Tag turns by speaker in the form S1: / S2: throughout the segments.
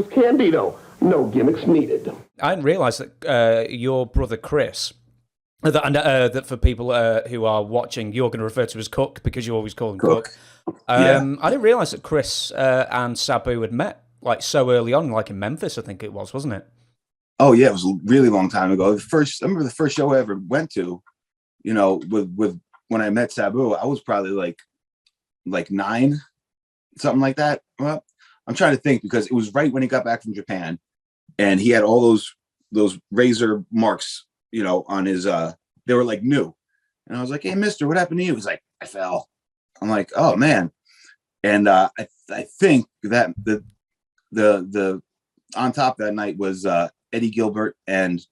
S1: Chris Candido. No gimmicks needed.
S2: I didn't realise that your brother Chris, that for people who are watching, you're going to refer to as Cook because you always call him Cook.
S3: Yeah.
S2: I didn't realise that Chris and Sabu had met like so early on, like in Memphis, I think it was, wasn't it?
S3: Oh yeah, it was a really long time ago. I remember the first show I ever went to, with when I met Sabu, I was probably like 9, something like that. Well, I'm trying to think because it was right when he got back from Japan, and he had all those razor marks, on his. They were like new, and I was like, "Hey, Mister, what happened to you?" He's like, "I fell." I'm like, "Oh man," and I think that the on top that night was Eddie Gilbert and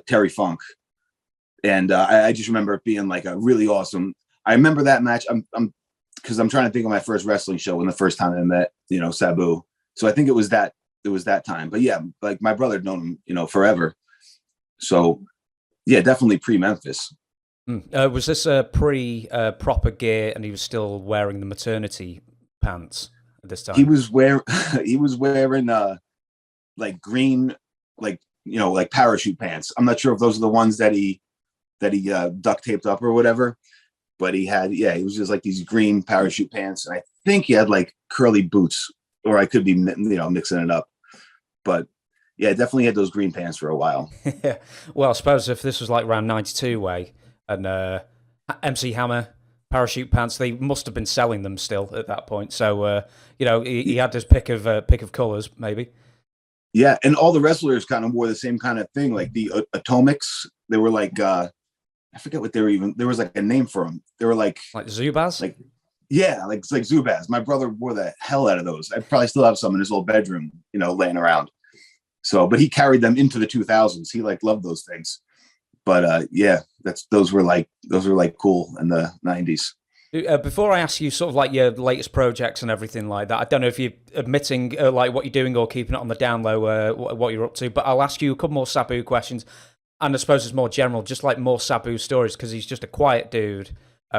S3: Terry Funk, and I just remember it being like a really awesome. I remember that match. I'm because I'm trying to think of my first wrestling show and the first time I met Sabu. So I think it was that time. But yeah, like my brother had known him forever. So yeah, definitely pre Memphis.
S2: Was this pre proper gear, and he was still wearing the maternity pants at this time?
S3: He was wearing like green, like parachute pants. I'm not sure if those are the ones that he duct taped up or whatever, but he was just like these green parachute pants, and I think he had like curly boots, or I could be mixing it up, but yeah, definitely had those green pants for a while.
S2: Well, I suppose if this was like around 92 way and MC Hammer parachute pants, they must have been selling them still at that point. So he had his pick of colors, maybe.
S3: Yeah, and all the wrestlers kind of wore the same kind of thing, like the Atomics. They were like I forget what they were even. There was like a name for them. They were like
S2: Zubaz.
S3: Like Zubaz. My brother wore the hell out of those. I probably still have some in his old bedroom, laying around. So, but he carried them into the 2000s. He like loved those things. But yeah, those were like cool in the 90s.
S2: Before I ask you sort of like your latest projects and everything like that, I don't know if you're admitting like what you're doing or keeping it on the down low, what you're up to, but I'll ask you a couple more Sabu questions. And I suppose it's more general, just like more Sabu stories, because he's just a quiet dude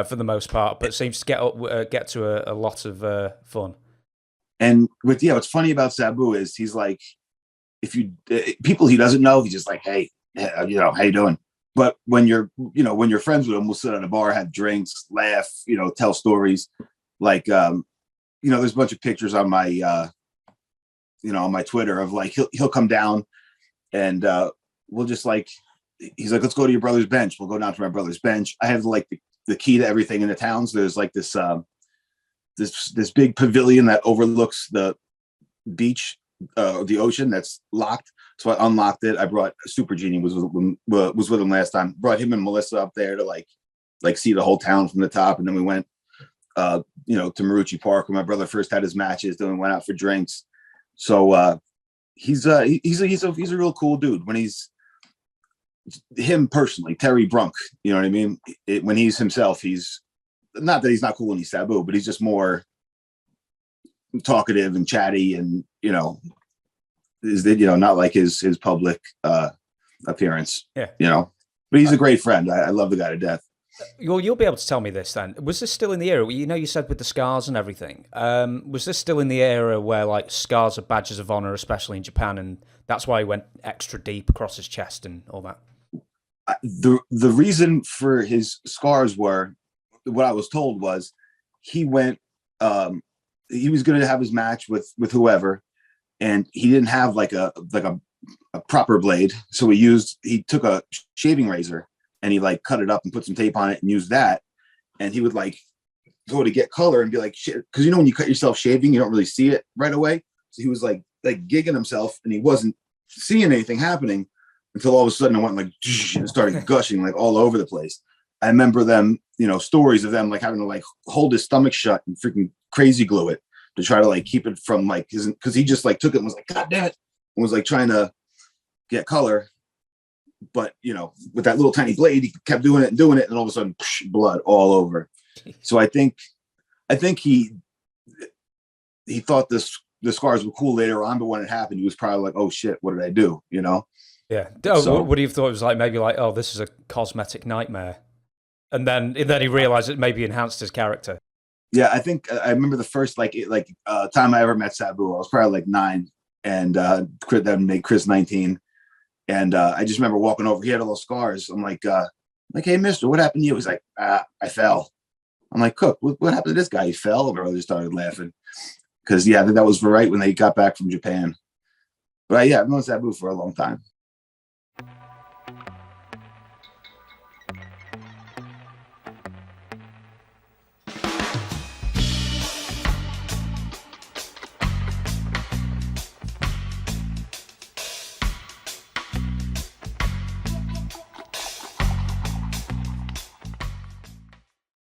S2: for the most part, but seems to get to a lot of fun.
S3: And what's funny about Sabu is he's like, if you people he doesn't know, he's just like, hey, how you doing? But when you're friends with him, we'll sit at a bar, have drinks, laugh, tell stories. Like, there's a bunch of pictures on my, on my Twitter of like, he'll come down and we'll just like, he's like, let's go to your brother's bench. We'll go down to my brother's bench. I have like the key to everything in the town. So there's like this, this big pavilion that overlooks the beach, the ocean that's locked. So I unlocked it. I brought Super Genie was with him last time. Brought him and Melissa up there to like see the whole town from the top, and then we went to Marucci Park where my brother first had his matches. Then we went out for drinks. So he's a real cool dude. When he's him personally, Terry Brunk, you know what I mean? When he's himself, he's not that he's not cool when he's Sabu, but he's just more talkative and chatty, and is that not like his public appearance.
S2: Yeah.
S3: But he's a great friend. I love the guy to death.
S2: Well, you'll be able to tell me this then. Was this still in the era? You said with the scars and everything. Was this still in the era where like scars are badges of honor, especially in Japan, and that's why he went extra deep across his chest and all that?
S3: The reason for his scars were, what I was told was, he went. He was going to have his match with whoever, and he didn't have like a proper blade, so he took a shaving razor and he like cut it up and put some tape on it and used that, and he would like go to get color and be like, shit, because when you cut yourself shaving, you don't really see it right away. So he was like gigging himself, and he wasn't seeing anything happening until all of a sudden it went like and started gushing like all over the place. I remember them, stories of them like having to like hold his stomach shut and freaking crazy glue it to try to like keep it from like because he just like took it and was like, God damn it, and was like trying to get color. But with that little tiny blade, he kept doing it, and all of a sudden blood all over. So I think he thought the scars were cool later on, but when it happened, he was probably like, oh shit, what did I do?
S2: Yeah. So, what do you thought? It was like maybe like, oh, this is a cosmetic nightmare. And then he realized it maybe enhanced his character.
S3: Yeah, I think I remember the first time I ever met Sabu. I was probably like 9, and that made Chris 19. And I just remember walking over. He had all those scars. I'm like, hey, mister, what happened to you? He's like, I fell. I'm like, Cook, what happened to this guy? He fell. And everybody started laughing. Because, I think that was right when they got back from Japan. But, I've known Sabu for a long time.